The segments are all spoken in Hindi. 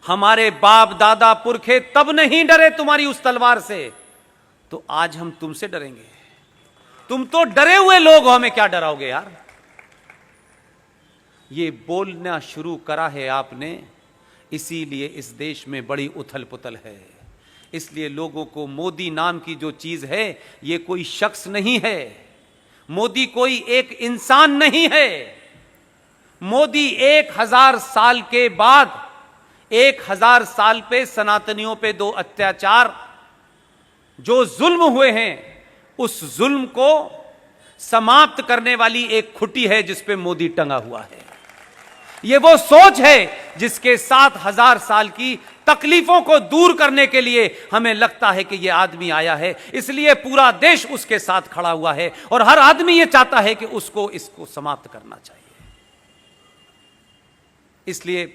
हमारे बाप दादा पुरखे तब नहीं डरे तुम्हारी उस तलवार से, तो आज हम तुमसे डरेंगे? तुम तो डरे हुए लोग हो, हमें क्या डराओगे यार? ये बोलना शुरू करा है आपने, इसीलिए इस देश में बड़ी उथल पुथल है। इसलिए लोगों को मोदी नाम की जो चीज है, ये कोई शख्स नहीं है, मोदी कोई एक इंसान नहीं है। मोदी 1000 साल के बाद 1000 साल पे सनातनियों पे 2 अत्याचार जो जुल्म हुए हैं, उस जुल्म को समाप्त करने वाली एक खुटी है जिस पे मोदी टंगा हुआ है। यह वो सोच है जिसके 7000 साल की तकलीफों को दूर करने के लिए हमें लगता है कि यह आदमी आया है, इसलिए पूरा देश उसके साथ खड़ा हुआ है और हर आदमी यह चाहता है कि इसको समाप्त करना चाहिए। इसलिए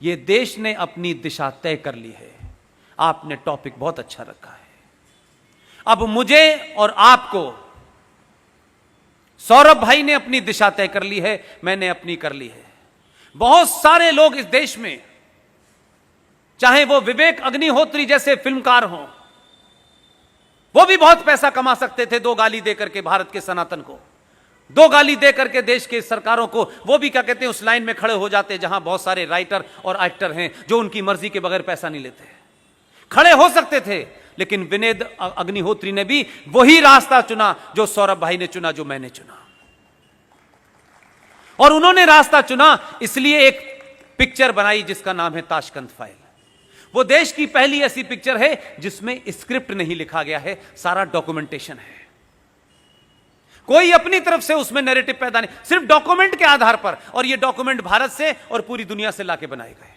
यह देश ने अपनी दिशा तय कर ली है। आपने टॉपिक बहुत अच्छा रखा है। अब मुझे और आपको, सौरभ भाई ने अपनी दिशा तय कर ली है, मैंने अपनी कर ली है। बहुत सारे लोग इस देश में, चाहे वो विवेक अग्निहोत्री जैसे फिल्मकार हों, वो भी बहुत पैसा कमा सकते थे 2 गाली देकर के भारत के सनातन को, 2 गाली देकर के देश के सरकारों को। वो भी क्या कहते हैं, उस लाइन में खड़े हो जाते जहां बहुत सारे राइटर और एक्टर हैं जो उनकी मर्जी के बगैर पैसा नहीं लेते। खड़े हो सकते थे, लेकिन विवेक अग्निहोत्री ने भी वही रास्ता चुना जो सौरभ भाई ने चुना, जो मैंने चुना। और उन्होंने रास्ता चुना इसलिए एक पिक्चर बनाई जिसका नाम है ताशकंद फाइल। वो देश की पहली ऐसी पिक्चर है जिसमें स्क्रिप्ट नहीं लिखा गया है, सारा डॉक्यूमेंटेशन है। कोई अपनी तरफ से उसमें नैरेटिव पैदा नहीं, सिर्फ डॉक्यूमेंट के आधार पर। और ये डॉक्यूमेंट भारत से और पूरी दुनिया से लाके बनाए गए।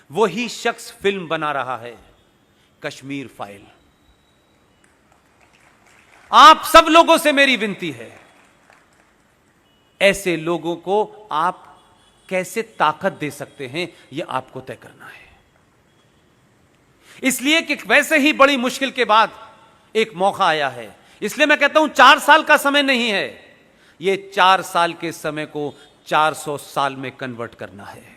वही शख्स फिल्म बना रहा है कश्मीर फाइल। आप सब लोगों से मेरी विनती है, ऐसे लोगों को आप कैसे ताकत दे सकते हैं, यह आपको तय करना है। इसलिए कि वैसे ही बड़ी मुश्किल के बाद एक मौका आया है। इसलिए मैं कहता हूं 4 साल का समय नहीं है, यह 4 साल के समय को 400 साल में कन्वर्ट करना है।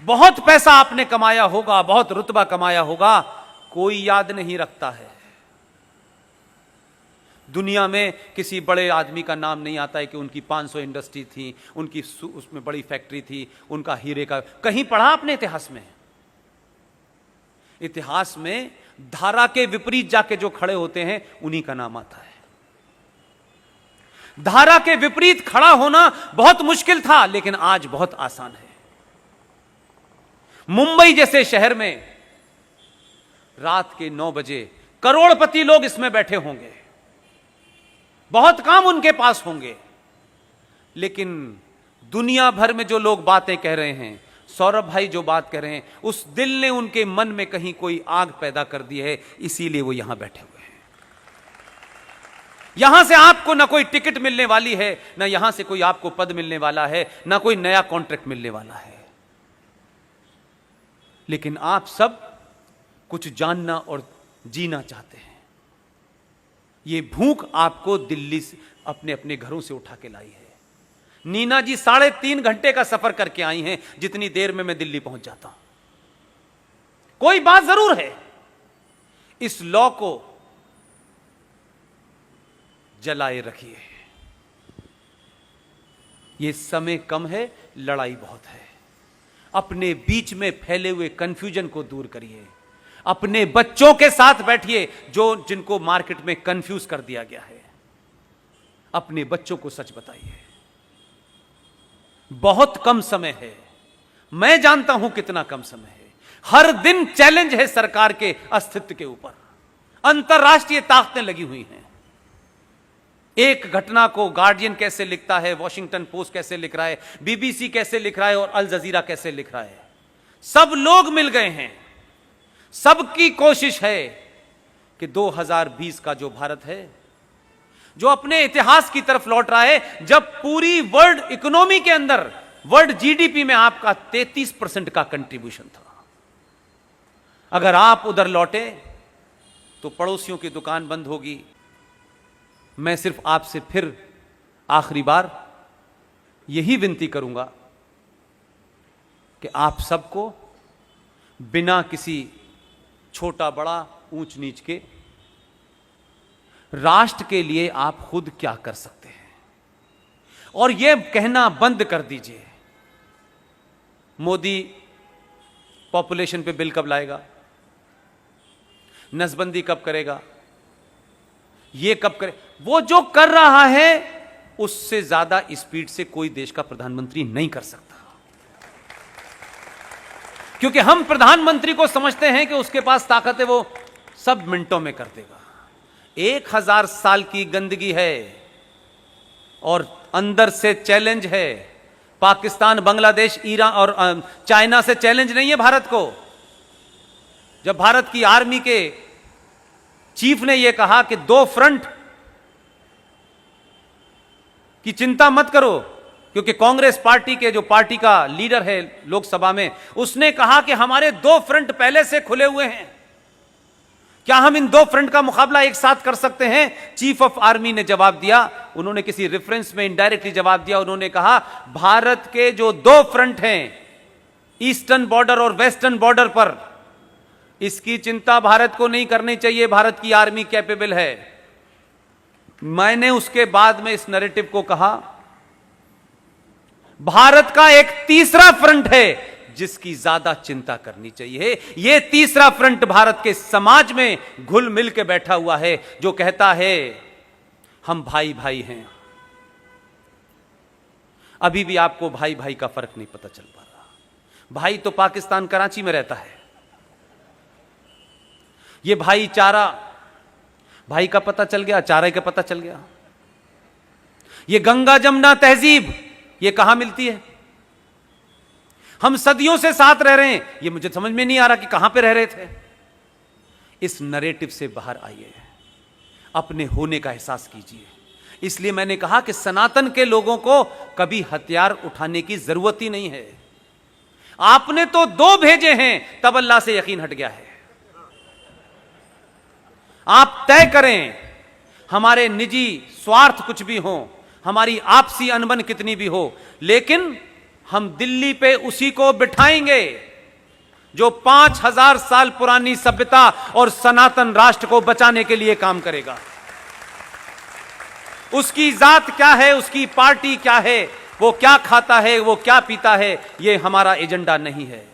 बहुत पैसा आपने कमाया होगा, बहुत रुतबा कमाया होगा, कोई याद नहीं रखता है। दुनिया में किसी बड़े आदमी का नाम नहीं आता है कि उनकी 500 इंडस्ट्री थी, उनकी उसमें बड़ी फैक्ट्री थी, उनका हीरे का। कहीं पढ़ा आपने इतिहास में? इतिहास में धारा के विपरीत जाके जो खड़े होते हैं उन्हीं का नाम आता है। धारा के विपरीत खड़ा होना बहुत मुश्किल था, लेकिन आज बहुत आसान है। मुंबई जैसे शहर में रात के 9 बजे करोड़पति लोग इसमें बैठे होंगे, बहुत काम उनके पास होंगे, लेकिन दुनिया भर में जो लोग बातें कह रहे हैं, सौरभ भाई जो बात कह रहे हैं, उस दिल ने उनके मन में कहीं कोई आग पैदा कर दी है, इसीलिए वो यहां बैठे हुए हैं। यहां से आपको ना कोई टिकट मिलने वाली है, ना यहां से कोई आपको पद मिलने वाला है, ना कोई नया कॉन्ट्रैक्ट मिलने वाला है, लेकिन आप सब कुछ जानना और जीना चाहते हैं। ये भूख आपको दिल्ली से अपने अपने घरों से उठा के लाई है। नीना जी 3.5 घंटे का सफर करके आई हैं, जितनी देर में मैं दिल्ली पहुंच जाता हूं। कोई बात जरूर है, इस लॉ को जलाए रखिए। ये समय कम है, लड़ाई बहुत है। अपने बीच में फैले हुए कंफ्यूजन को दूर करिए। अपने बच्चों के साथ बैठिए जिनको मार्केट में कंफ्यूज कर दिया गया है। अपने बच्चों को सच बताइए। बहुत कम समय है, मैं जानता हूं कितना कम समय है। हर दिन चैलेंज है सरकार के अस्तित्व के ऊपर। अंतरराष्ट्रीय ताकतें लगी हुई हैं। एक घटना को गार्डियन कैसे लिखता है, वॉशिंगटन पोस्ट कैसे लिख रहा है, बीबीसी कैसे लिख रहा है और अल जजीरा कैसे लिख रहा है, सब लोग मिल गए हैं। सबकी कोशिश है कि 2020 का जो भारत है, जो अपने इतिहास की तरफ लौट रहा है, जब पूरी वर्ल्ड इकोनॉमी के अंदर, वर्ल्ड जीडीपी में आपका 33% का कंट्रीब्यूशन था। अगर आप उधर लौटे तो पड़ोसियों की दुकान बंद होगी। मैं सिर्फ आपसे फिर आखिरी बार यही विनती करूंगा कि आप सबको बिना किसी छोटा बड़ा ऊंच नीच के राष्ट्र के लिए आप खुद क्या कर सकते हैं, और यह कहना बंद कर दीजिए मोदी पॉपुलेशन पे बिल कब लाएगा, नसबंदी कब करेगा, ये कब करे। वो जो कर रहा है उससे ज्यादा स्पीड से कोई देश का प्रधानमंत्री नहीं कर सकता, क्योंकि हम प्रधानमंत्री को समझते हैं कि उसके पास ताकत है, वो सब मिनटों में कर देगा। 1000 साल की गंदगी है और अंदर से चैलेंज है। पाकिस्तान, बांग्लादेश, ईरान और चाइना से चैलेंज नहीं है भारत को। जब भारत की आर्मी के चीफ ने यह कहा कि 2 फ्रंट की चिंता मत करो, क्योंकि कांग्रेस पार्टी के जो पार्टी का लीडर है लोकसभा में, उसने कहा कि हमारे 2 फ्रंट पहले से खुले हुए हैं, क्या हम इन 2 फ्रंट का मुकाबला एक साथ कर सकते हैं। चीफ ऑफ आर्मी ने जवाब दिया, उन्होंने किसी रेफरेंस में इनडायरेक्टली जवाब दिया, उन्होंने कहा भारत के जो 2 फ्रंट हैं ईस्टर्न बॉर्डर और वेस्टर्न बॉर्डर पर, इसकी चिंता भारत को नहीं करनी चाहिए, भारत की आर्मी कैपेबल है। मैंने उसके बाद में इस नैरेटिव को कहा भारत का एक तीसरा फ्रंट है जिसकी ज्यादा चिंता करनी चाहिए। यह तीसरा फ्रंट भारत के समाज में घुल मिल के बैठा हुआ है, जो कहता है हम भाई भाई हैं। अभी भी आपको भाई भाई का फर्क नहीं पता चल पा रहा। भाई तो पाकिस्तान कराची में रहता है, यह भाईचारा, भाई का पता चल गया, चारे का पता चल गया। यह गंगा जमुना तहजीब ये कहां मिलती है। हम सदियों से साथ रह रहे हैं, ये मुझे समझ में नहीं आ रहा कि कहां पे रह रहे थे। इस नैरेटिव से बाहर आइए, अपने होने का एहसास कीजिए। इसलिए मैंने कहा कि सनातन के लोगों को कभी हथियार उठाने की जरूरत ही नहीं है। आपने तो 2 भेजे हैं, तब अल्लाह से यकीन हट गया है। आप तय करें, हमारे निजी स्वार्थ कुछ भी हो, हमारी आपसी अनबन कितनी भी हो, लेकिन हम दिल्ली पे उसी को बिठाएंगे जो 5000 साल पुरानी सभ्यता और सनातन राष्ट्र को बचाने के लिए काम करेगा। उसकी जात क्या है, उसकी पार्टी क्या है, वो क्या खाता है, वो क्या पीता है, ये हमारा एजेंडा नहीं है।